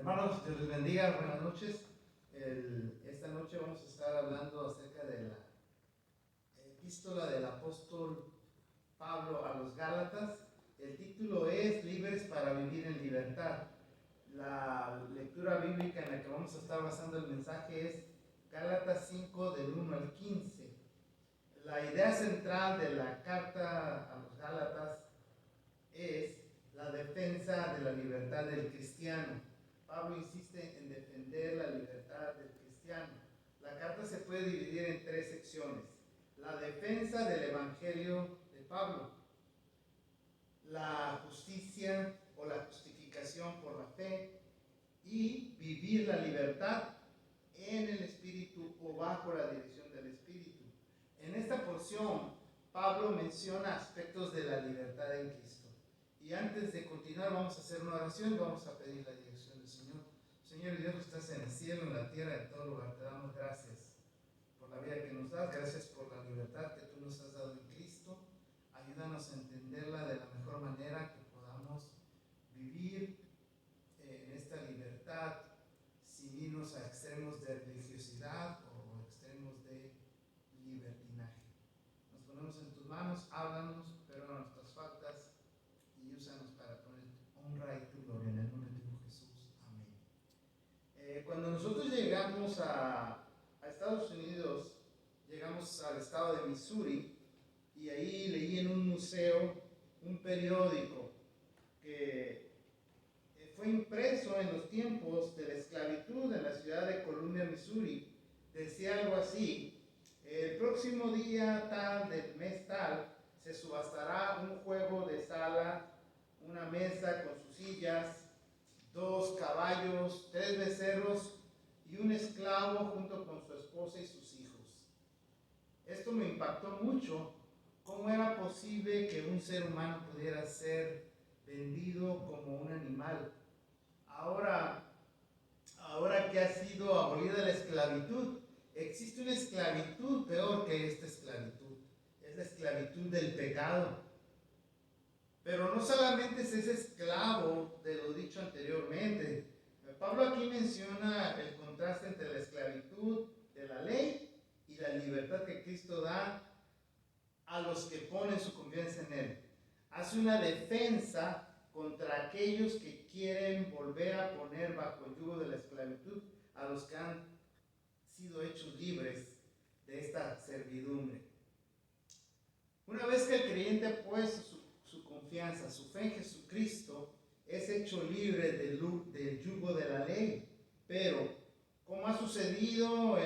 Hermanos, Dios les bendiga, buenas noches. Esta noche vamos a estar hablando acerca de la epístola del apóstol Pablo a los Gálatas. El título es Libres para vivir en libertad. La lectura bíblica en la que vamos a estar basando el mensaje es Gálatas 5 del 1 al 15. La idea central de la carta a los Gálatas es la defensa de la libertad del cristiano. Pablo insiste en defender la libertad del cristiano. La carta se puede dividir en tres secciones: la defensa del evangelio de Pablo, la justicia o la justificación por la fe y vivir la libertad en el Espíritu o bajo la dirección del Espíritu. En esta porción, Pablo menciona aspectos de la libertad en Cristo. Y antes de continuar, vamos a hacer una oración y vamos a pedir la dirección del Señor. Señor Dios, que estás en el cielo, en la tierra, en todo lugar, te damos gracias por la vida que nos das, gracias por la libertad que tú nos has dado en Cristo. Ayúdanos a entenderla de la mejor manera, que podamos vivir en esta libertad sin irnos a extremos de religiosidad o extremos de libertinaje. Nos ponemos en tus manos, háblanos, perdona nuestras faltas y úsanos para poner honra y tu gloria en el nombre de tu Hijo Jesús. Amén. Cuando nosotros llegamos a Estados Unidos, llegamos al estado de Missouri y ahí leí en un museo un periódico que fue impreso en los tiempos de la esclavitud en la ciudad de Columbia, Missouri. Decía algo así: el próximo día tal del mes tal se subastará un juego de sala, una mesa con sus sillas, 2 caballos, 3 becerros y un esclavo junto con su esposa y sus hijos. Esto me impactó mucho. ¿Cómo era posible que un ser humano pudiera ser vendido como un animal? Ahora que ha sido abolida la esclavitud, existe una esclavitud peor que esta esclavitud. Es la esclavitud del pecado. Pero no solamente es ese esclavo de lo dicho anteriormente. Pablo aquí menciona el contraste entre la esclavitud de la ley y la libertad que Cristo da a los que ponen su confianza en Él. Hace una defensa contra aquellos que quieren volver a poner bajo el yugo de la esclavitud a los que han sido hechos libres de esta servidumbre. Una vez que el creyente ha puesto su confianza, su fe en Jesucristo, es hecho libre del yugo de la ley. Pero, como ha sucedido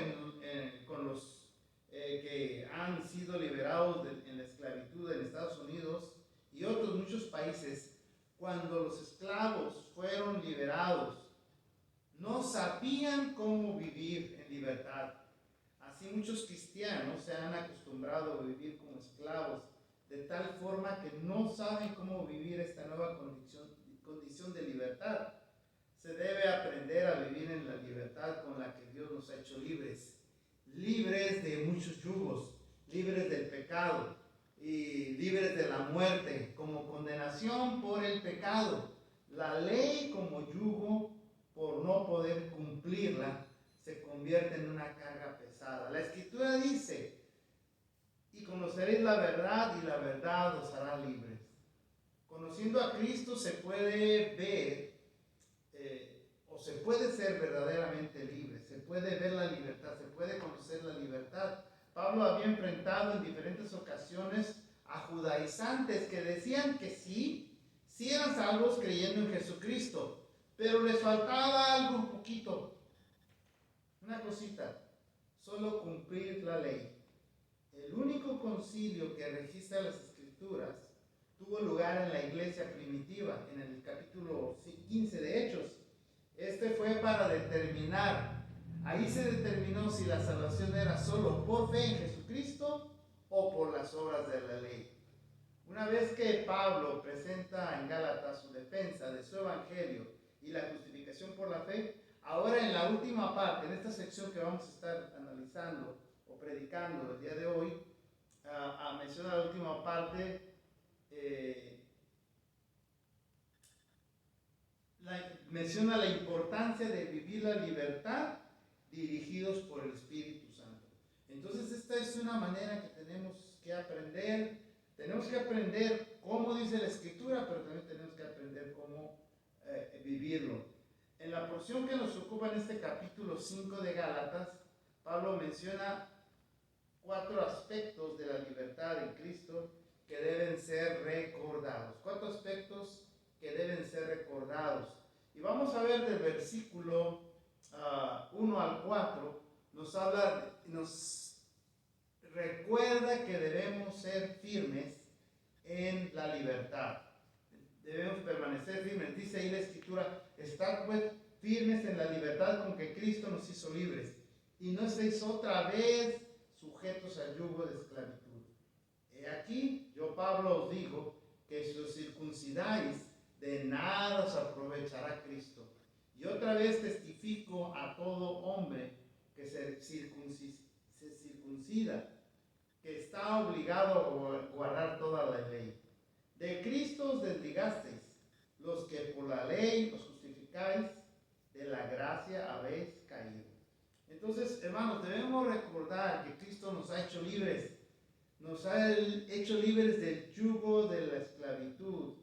con los que han sido liberados en la esclavitud en Estados Unidos y otros muchos países, cuando los esclavos fueron liberados, no sabían cómo vivir en libertad. Así muchos cristianos se han acostumbrado a vivir como esclavos, de tal forma que no saben cómo vivir esta nueva condición de libertad. Se debe aprender a vivir en la libertad con la que Dios nos ha hecho libres. Libres de muchos yugos, libres del pecado y libres de la muerte como condenación por el pecado. La ley como yugo por no poder cumplirla se convierte en una carga pesada. La Escritura dice: y conoceréis la verdad y la verdad os hará libres. Conociendo a Cristo se puede ver o se puede ser verdaderamente libre, se puede ver la libertad, se puede conocer la libertad. Pablo había enfrentado en diferentes ocasiones a judaizantes que decían que sí eran salvos creyendo en Jesucristo, pero les faltaba algo poquito, una cosita: solo cumplir la ley. El único concilio que registra las Escrituras tuvo lugar en la iglesia primitiva, en el capítulo 15 de Hechos. Este fue para determinar, ahí se determinó si la salvación era solo por fe en Jesucristo o por las obras de la ley. Una vez que Pablo presenta en Gálatas su defensa de su evangelio y la justificación por la fe, ahora en la última parte, en esta sección que vamos a estar analizando o predicando el día de hoy, menciona la última parte, menciona la importancia de vivir la libertad dirigidos por el Espíritu Santo. Entonces esta es una manera que tenemos que aprender. Tenemos que aprender cómo dice la Escritura, pero también tenemos que aprender cómo vivirlo. En la porción que nos ocupa en este capítulo 5 de Gálatas, Pablo menciona 4 aspectos de la libertad en Cristo que deben ser recordados. 4 aspectos que deben ser recordados. Y vamos a ver del versículo 1 al 4, nos recuerda que debemos ser firmes en la libertad. Debemos permanecer firmes. Dice ahí la Escritura: estad pues firmes en la libertad con que Cristo nos hizo libres, y no estéis otra vez sujetos al yugo de esclavitud. Aquí yo, Pablo, os digo que si os circuncidáis, de nada os aprovechará Cristo. Y otra vez testifico a todo hombre que se circuncida, que está obligado a guardar toda la ley. De Cristo os desligasteis, los que por la ley os justificáis, de la gracia habéis caído. Entonces, hermanos, debemos recordar que Cristo nos ha hecho libres. Nos ha hecho libres del yugo de la esclavitud,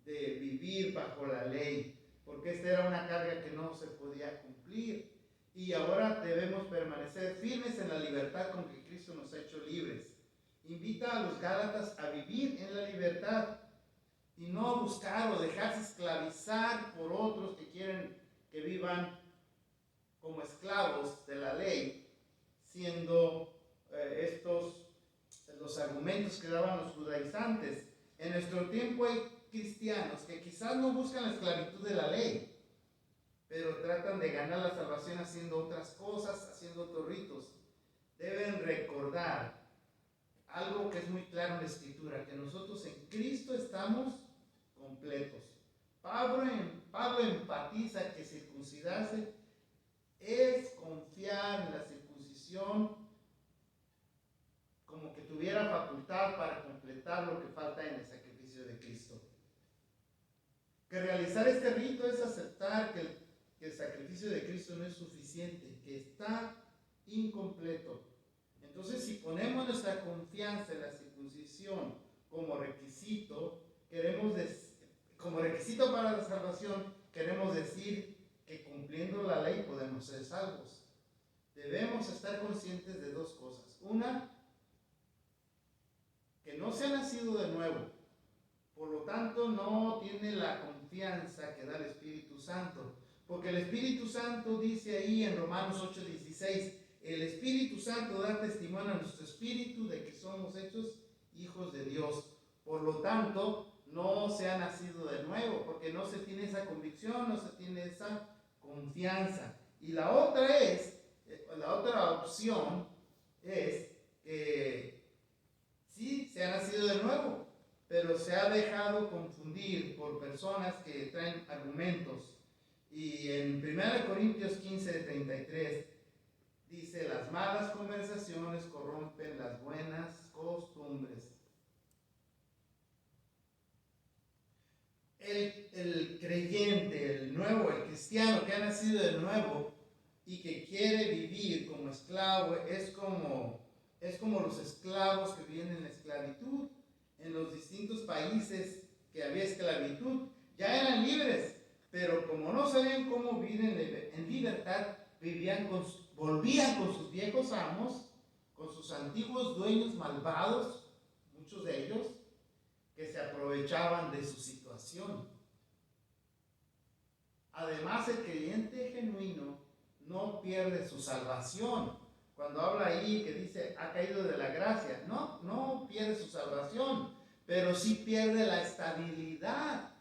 de vivir bajo la ley, porque esta era una carga que no se podía cumplir. Y ahora debemos permanecer firmes en la libertad con que Cristo nos ha hecho libres. Invita a los Gálatas a vivir en la libertad y no a buscar o dejarse esclavizar por otros que quieren que vivan como esclavos de la ley, siendo estos los argumentos que daban los judaizantes. En nuestro tiempo hay cristianos que quizás no buscan la esclavitud de la ley, pero tratan de ganar la salvación haciendo otras cosas, haciendo otros ritos. Deben recordar algo que es muy claro en la Escritura, que nosotros en Cristo estamos completos. Pablo enfatiza que circuncidarse es confiar en la circuncisión como que tuviera facultad para completar lo que falta en el sacrificio de Cristo. Que realizar este rito es aceptar que el sacrificio de Cristo no es suficiente, que está incompleto. Entonces, si ponemos nuestra confianza en la circuncisión como requisito, como requisito para la salvación, queremos decir que cumpliendo la ley podemos ser salvos. Debemos estar conscientes de 2 cosas. Una, que no se ha nacido de nuevo, por lo tanto no tiene la confianza que da el Espíritu Santo, porque el Espíritu Santo dice ahí en Romanos 8:16, el Espíritu Santo da testimonio a nuestro espíritu de que somos hechos hijos de Dios. Por lo tanto, no se ha nacido de nuevo, porque no se tiene esa convicción, no se tiene esa confianza. Y la otra opción es que sí se ha nacido de nuevo, pero se ha dejado confundir por personas que traen argumentos. Y en 1 Corintios 15:33 dice: las malas conversaciones corrompen las buenas costumbres. El creyente, el cristiano que ha nacido de nuevo y que quiere vivir como esclavo, es como los esclavos que viven en la esclavitud. En los distintos países que había esclavitud, ya eran libres, pero como no sabían cómo vivir en libertad, volvían con sus viejos amos, con sus antiguos dueños malvados, muchos de ellos, que se aprovechaban de su situación. Además, el creyente genuino no pierde su salvación. Cuando habla ahí que dice ha caído de la gracia, no pierde su salvación, pero sí pierde la estabilidad,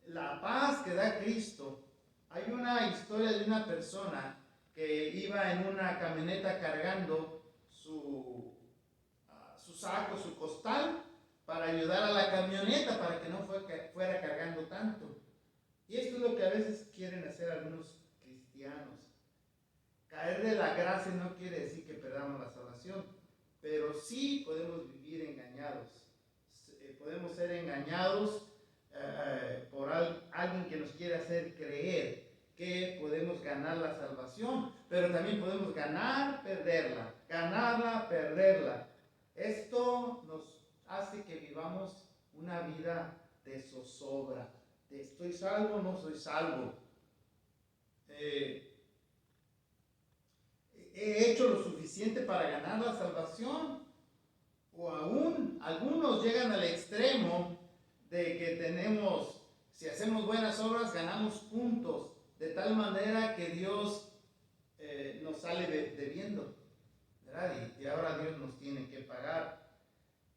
la paz que da Cristo. Hay una historia de una persona que iba en una camioneta cargando su saco, su costal, para ayudar a la camioneta, para que no fuera cargando tanto. Y esto es lo que a veces quieren hacer algunos cristianos. Caer de la gracia no quiere decir que perdamos la salvación, pero sí podemos vivir engañados. Podemos ser engañados por alguien que nos quiere hacer creer que podemos ganar la salvación, pero también podemos ganarla, perderla. Esto nos hace que vivamos una vida de zozobra, de estoy salvo, no soy salvo. ¿He hecho lo suficiente para ganar la salvación? O aún algunos llegan al extremo de que si hacemos buenas obras, ganamos puntos, de tal manera que Dios nos sale debiendo, ¿verdad? Y ahora Dios nos tiene que pagar.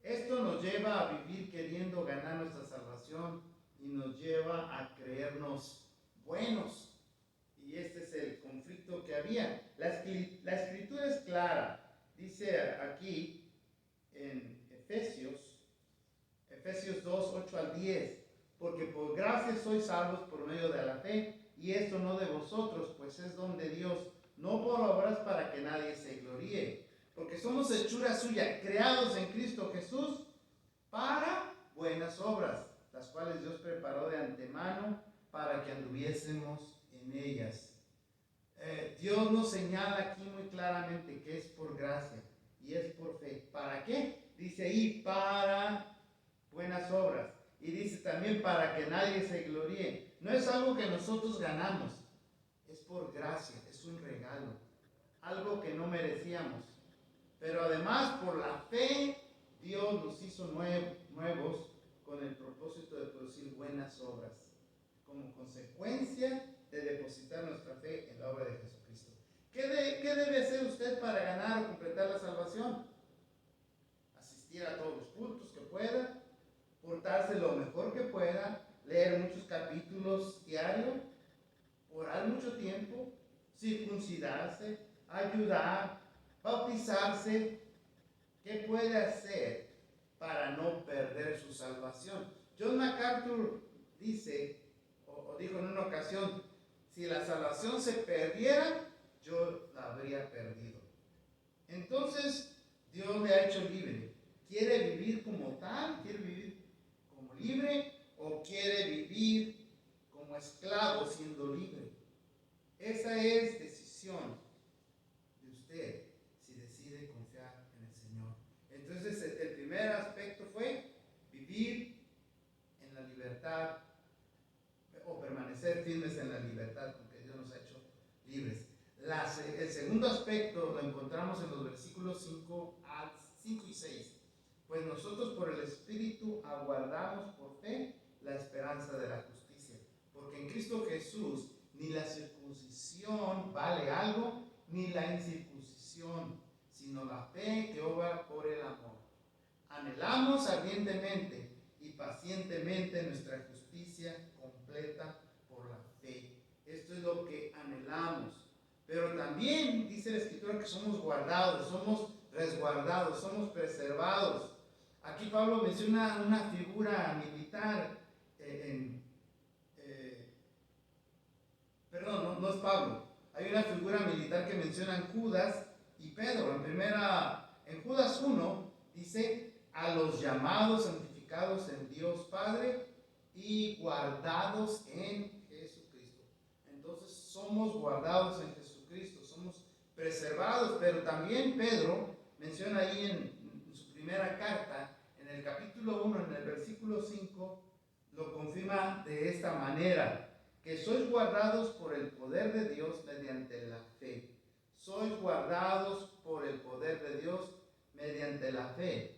Esto nos lleva a vivir queriendo ganar nuestra salvación y nos lleva a creernos buenos. Y este es el conflicto que había. La escritura es clara. Dice aquí en Efesios 2, 8 al 10, porque por gracia sois salvos por medio de la fe, y esto no de vosotros, pues es don de Dios, no por obras para que nadie se gloríe, porque somos hechura suya, creados en Cristo Jesús para buenas obras, las cuales Dios preparó de antemano para que anduviésemos en ellas. Dios nos señala aquí muy claramente que es por gracia y es por fe. ¿Para qué? Dice ahí, para buenas obras. Y dice también para que nadie se gloríe. No es algo que nosotros ganamos, es por gracia, es un regalo, algo que no merecíamos. Pero además por la fe, Dios nos hizo nuevos con el propósito de producir buenas obras, como consecuencia de depositar nuestra fe en la obra de Jesucristo. ¿Qué debe hacer usted para ganar o completar la salvación? Asistir a todos los cultos que pueda, portarse lo mejor que pueda, leer muchos capítulos diarios, orar mucho tiempo, circuncidarse, ayudar, bautizarse. ¿Qué puede hacer para no perder su salvación? John MacArthur dice, o dijo en una ocasión, si la salvación se perdiera, yo la habría perdido. Entonces, Dios le ha hecho libre. ¿Quiere vivir como tal? ¿Quiere vivir como libre? ¿O quiere vivir como esclavo siendo libre? Esa es decisión de usted, si decide confiar en el Señor. Entonces, el primer aspecto fue vivir en la libertad, o permanecer firmes en la libertad, porque Dios nos ha hecho libres. El segundo aspecto lo encontramos en los versículos 5 y 6. Pues nosotros por el Espíritu aguardamos por fe la esperanza de la justicia. Porque en Cristo Jesús ni la circuncisión vale algo, ni la incircuncisión, sino la fe que obra por el amor. Anhelamos ardientemente y pacientemente nuestra justicia completa por la fe. Esto es lo que anhelamos. Pero también dice la Escritura que somos guardados, somos resguardados, somos preservados. Aquí Pablo menciona una figura militar. No es Pablo. Hay una figura militar que mencionan Judas y Pedro. En Judas 1 dice, a los llamados, santificados en Dios Padre y guardados en Jesucristo. Entonces somos guardados en Jesucristo, somos preservados. Pero también Pedro menciona ahí en su primera carta, en el capítulo 1, en el versículo 5, lo confirma de esta manera, que sois guardados por el poder de Dios mediante la fe. Sois guardados por el poder de Dios mediante la fe,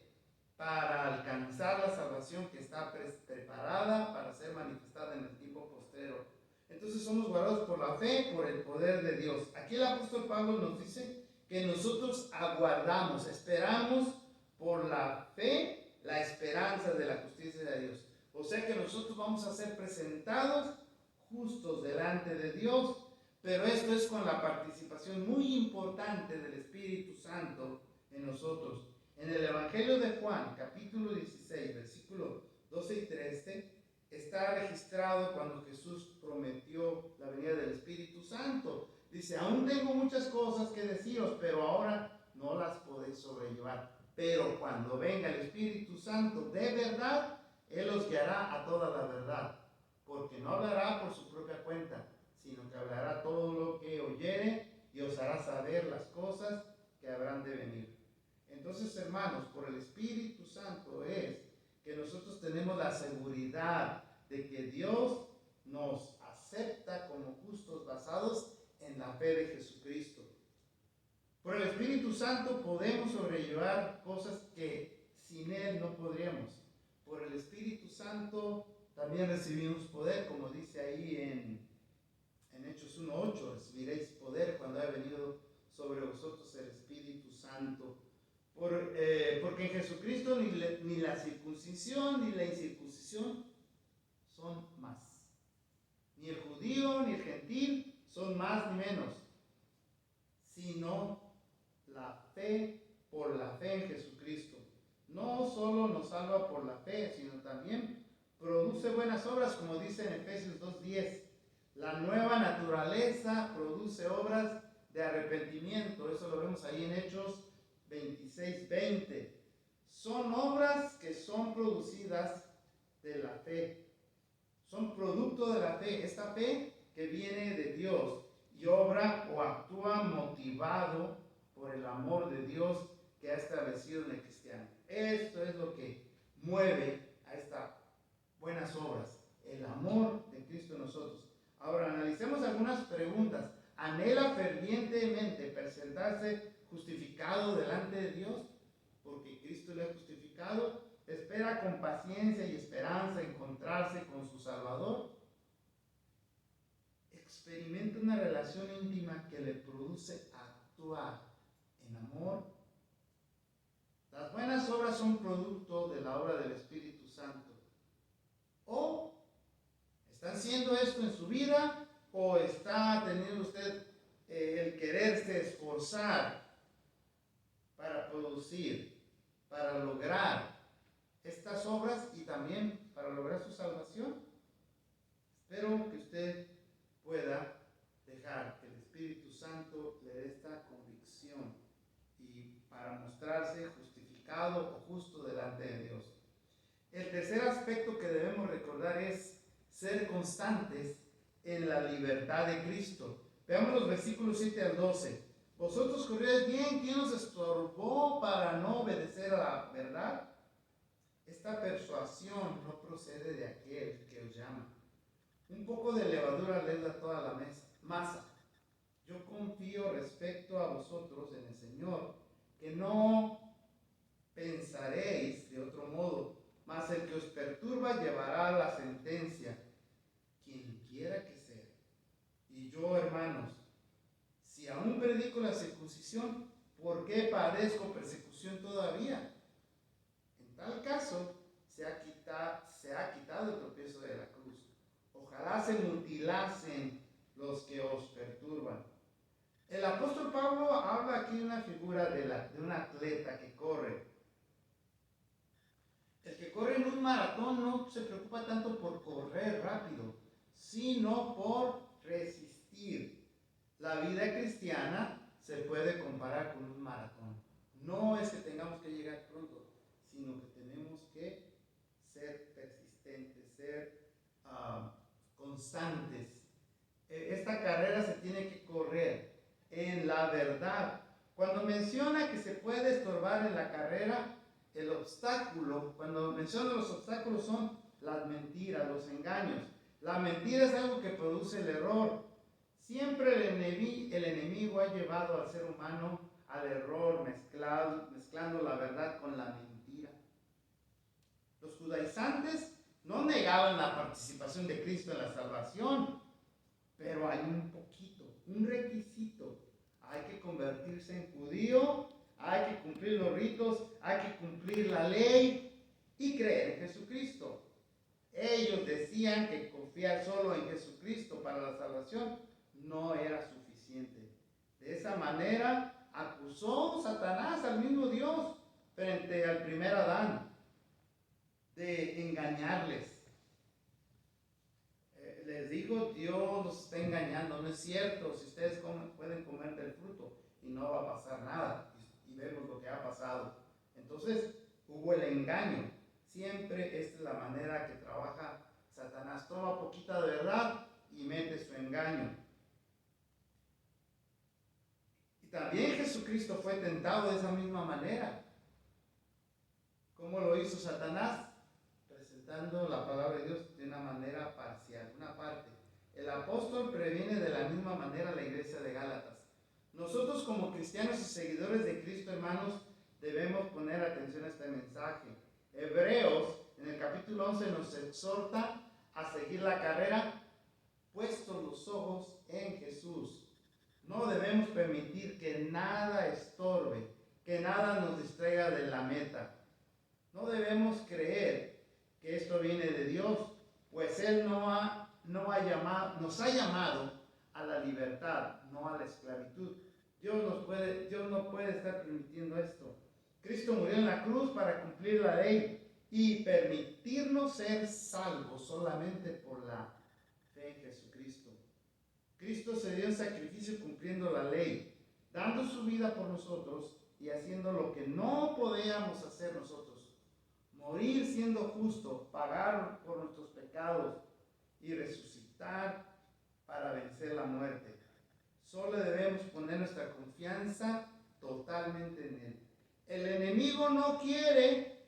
para alcanzar la salvación que está preparada para ser manifestada en el tiempo postrero. Entonces somos guardados por la fe, por el poder de Dios. Aquí el apóstol Pablo nos dice que nosotros aguardamos, esperamos por la fe, la esperanza de la justicia de Dios. O sea que nosotros vamos a ser presentados justos delante de Dios, pero esto es con la participación muy importante del Espíritu Santo en nosotros. En el Evangelio de Juan, capítulo 16, versículo 12 y 13, está registrado cuando Jesús prometió la venida del Espíritu Santo. Dice, aún tengo muchas cosas que deciros, pero ahora no las podéis sobrellevar. Pero cuando venga el Espíritu Santo de verdad, Él os guiará a toda la verdad, porque no hablará por su propia cuenta, sino que hablará hermanos, por el Espíritu Santo es que nosotros tenemos la seguridad de que Dios nos acepta como justos basados en la fe de Jesucristo. Por el Espíritu Santo podemos sobrellevar cosas que sin Él no podríamos. Por el Espíritu Santo también recibimos poder, como dice ahí en Hechos 1:8, recibiréis poder cuando haya venido sobre vosotros el Espíritu Santo. Porque en Jesucristo ni la circuncisión ni la incircuncisión son más. Ni el judío ni el gentil son más ni menos, sino la fe por la fe en Jesucristo. No solo nos salva por la fe, sino también produce buenas obras, como dice en Efesios 2:10. La nueva naturaleza produce obras de arrepentimiento. Eso lo vemos ahí en Hechos 26:20. Son obras que son producidas de la fe. Son producto de la fe. Esta fe que viene de Dios y obra o actúa motivado por el amor de Dios que ha establecido en el cristiano. Esto es lo que mueve a estas buenas obras, el amor de Cristo en nosotros. Ahora analicemos algunas preguntas. ¿Anhela fervientemente presentarse justificado delante de Dios? Porque Cristo le ha justificado. ¿Espera con paciencia y esperanza encontrarse con su Salvador? Experimenta una relación íntima que le produce actuar en amor. Las buenas obras son producto de la obra del Espíritu Santo. O ¿están haciendo esto en su vida o está teniendo usted el quererse esforzar para producir, para lograr estas obras y también para lograr su salvación? Espero que usted pueda dejar que el Espíritu Santo le dé esta convicción y para mostrarse justificado o justo delante de Dios. El tercer aspecto que debemos recordar es ser constantes en la libertad de Cristo. Veamos los versículos 7 al 12. Vosotros corríais bien, ¿quién os estorbó para no obedecer a la verdad? Esta persuasión no procede de aquel que os llama. Un poco de levadura leuda toda la masa. Yo confío respecto a vosotros en el Señor, que no pensaréis de otro modo, mas el que os perturba llevará la sentencia, quien quiera que sea. Y yo, hermanos, si aún predico la circuncisión, ¿por qué padezco persecución todavía? En tal caso, se ha quitado el tropiezo de la cruz. Ojalá se mutilasen los que os perturban. El apóstol Pablo habla aquí de una figura de un atleta que corre. El que corre en un maratón no se preocupa tanto por correr rápido, sino por resistir. La vida cristiana se puede comparar con un maratón. No es que tengamos que llegar pronto, sino que tenemos que ser persistentes, ser constantes. Esta carrera se tiene que correr en la verdad. Cuando menciona que se puede estorbar en la carrera, el obstáculo, cuando menciona los obstáculos son las mentiras, los engaños. La mentira es algo que produce el error. Siempre el enemigo ha llevado al ser humano al error, mezclando la verdad con la mentira. Los judaizantes no negaban la participación de Cristo en la salvación, pero hay un requisito. Hay que convertirse en judío, hay que cumplir los ritos, hay que cumplir la ley y creer en Jesucristo. Ellos decían que confiar solo en Jesucristo para la salvación no era suficiente. De esa manera acusó Satanás al mismo Dios frente al primer Adán de engañarles. Les digo, Dios los está engañando, no es cierto. Si ustedes pueden comer del fruto y no va a pasar nada. Y vemos lo que ha pasado. Entonces hubo el engaño. Siempre esta es la manera que trabaja Satanás. Toma poquita de verdad y mete su engaño. Y también Jesucristo fue tentado de esa misma manera. ¿Cómo lo hizo Satanás? Presentando la palabra de Dios de una manera parcial, una parte. El apóstol previene de la misma manera a la iglesia de Gálatas. Nosotros como cristianos y seguidores de Cristo, hermanos, debemos poner atención a este mensaje. Hebreos, en el capítulo 11, nos exhorta a seguir la carrera, puestos los ojos en Jesús. No debemos permitir que nada estorbe, que nada nos distraiga de la meta. No debemos creer que esto viene de Dios, pues Él nos ha llamado a la libertad, no a la esclavitud. Dios no puede estar permitiendo esto. Cristo murió en la cruz para cumplir la ley y permitirnos ser salvos solamente por la fe en Jesucristo. Cristo se dio en sacrificio cumpliendo la ley, dando su vida por nosotros y haciendo lo que no podíamos hacer nosotros. Morir siendo justo, pagar por nuestros pecados y resucitar para vencer la muerte. Solo debemos poner nuestra confianza totalmente en Él. El enemigo no quiere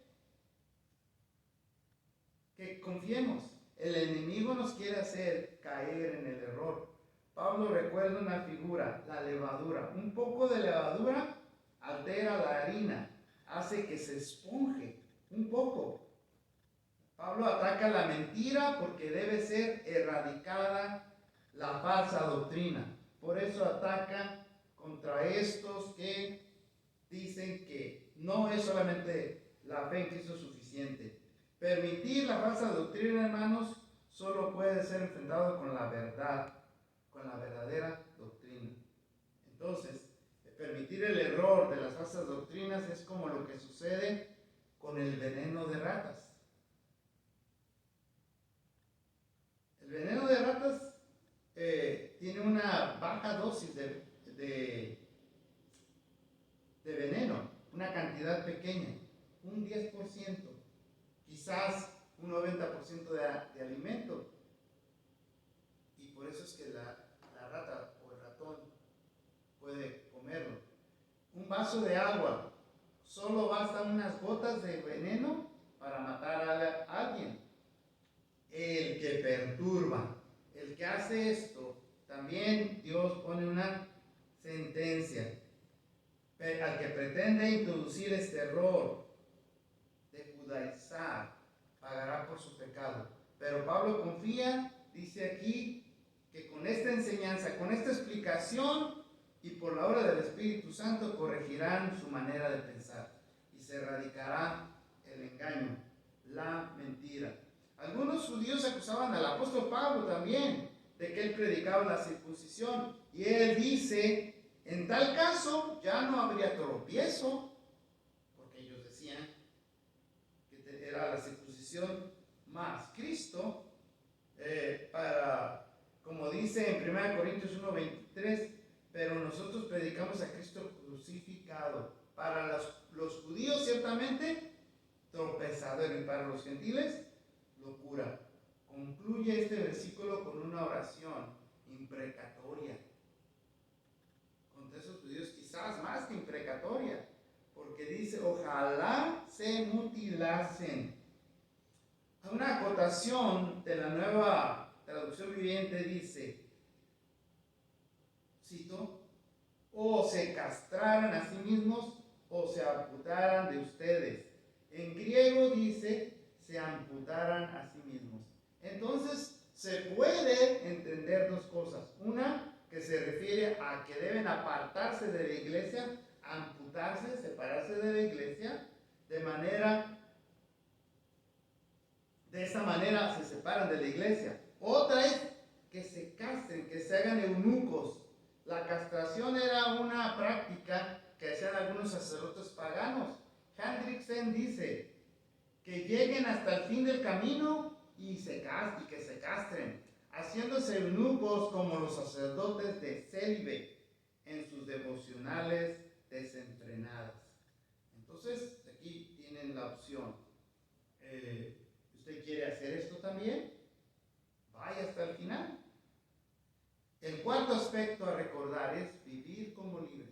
que confiemos. El enemigo nos quiere hacer caer en el error. Pablo recuerda una figura, la levadura. Un poco de levadura altera la harina, hace que se esponje un poco. Pablo ataca la mentira porque debe ser erradicada la falsa doctrina. Por eso ataca contra estos que dicen que no es solamente la fe en Cristo suficiente. Permitir la falsa doctrina, hermanos, solo puede ser enfrentado con la verdad, con la verdadera doctrina. Entonces, permitir el error de las falsas doctrinas es como lo que sucede con el veneno de ratas. El veneno de ratas tiene una baja dosis de veneno, una cantidad pequeña, un 10%, quizás un 90% de alimento. Y por eso es que la rata o el ratón puede comerlo. Un vaso de agua, solo bastan unas gotas de veneno para matar a alguien. El que perturba, el que hace esto, también Dios pone una sentencia. Al que pretende introducir este error de judaizar, pagará por su pecado. Pero Pablo confía, dice aquí, que con esta enseñanza, con esta explicación y por la obra del Espíritu Santo corregirán su manera de pensar y se erradicará el engaño, la mentira. Algunos judíos acusaban al apóstol Pablo también de que él predicaba la circuncisión y él dice: en tal caso ya no habría tropiezo, porque ellos decían que era la circuncisión más Cristo, como dice en 1 Corintios 1:23, pero nosotros predicamos a Cristo crucificado. Para los judíos ciertamente tropezadero y para los gentiles locura. Concluye este versículo con una oración imprecatoria. Contra esos judíos quizás más que imprecatoria, porque dice: ojalá se mutilasen. Una acotación de la Nueva Traducción Viviente dice, cito: o se castraran a sí mismos o se amputaran de ustedes. En griego dice: se amputaran a sí mismos. Entonces se puede entender dos cosas. Una, que se refiere a que deben apartarse de la iglesia, amputarse, separarse de la iglesia, de esta manera se separan de la iglesia. Otra es que se castren, que se hagan eunucos. La castración era una práctica que hacían algunos sacerdotes paganos. Hendriksen dice que lleguen hasta el fin del camino y que se castren, haciéndose eunucos como los sacerdotes de célibe en sus devocionales desenfrenadas. Entonces, aquí tienen la opción. ¿Usted quiere hacer esto también? Vaya hasta el final. El cuarto aspecto a recordar es vivir como libres.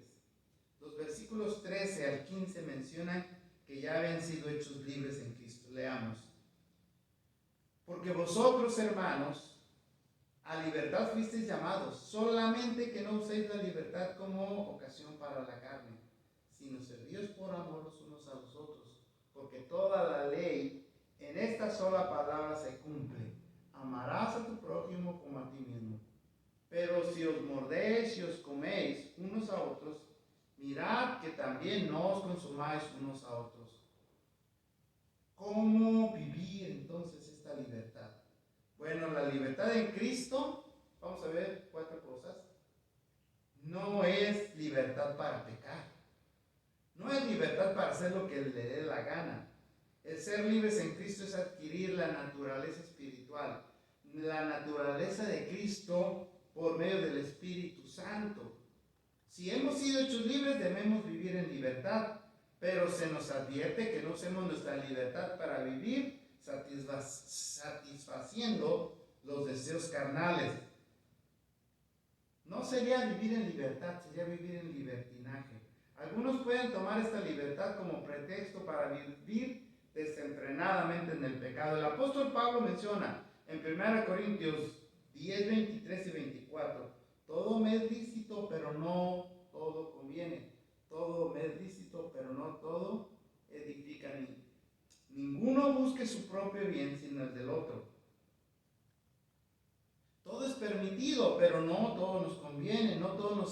Los versículos 13 al 15 mencionan que ya habían sido hechos libres en Cristo. Leamos. Porque vosotros, hermanos, a libertad fuisteis llamados, solamente que no uséis la libertad como ocasión para la carne, sino servíos por amor los unos a los otros, porque toda la ley en esta sola palabra se cumple: amarás a tu prójimo como a ti mismo. Pero si os mordéis y os coméis unos a otros, mirad que también no os consumáis unos a otros. ¿Cómo vivir entonces esta libertad? Bueno, la libertad en Cristo, vamos a ver 4 cosas. No es libertad para pecar. No es libertad para hacer lo que le dé la gana. El ser libres en Cristo es adquirir la naturaleza espiritual, la naturaleza de Cristo por medio del Espíritu Santo. Si hemos sido hechos libres, debemos vivir en libertad, pero se nos advierte que no usemos nuestra libertad para vivir satisfaciendo los deseos carnales. No sería vivir en libertad, sería vivir en libertinaje. Algunos pueden tomar esta libertad como pretexto para vivir desenfrenadamente en el pecado. El apóstol Pablo menciona en 1 Corintios 10, 23 y 24: todo me es lícito, pero no todo conviene. Todo me es lícito, pero no todo edifica. Ninguno busque su propio bien, sino el del otro. Todo es permitido, pero no todo nos conviene, no todo nos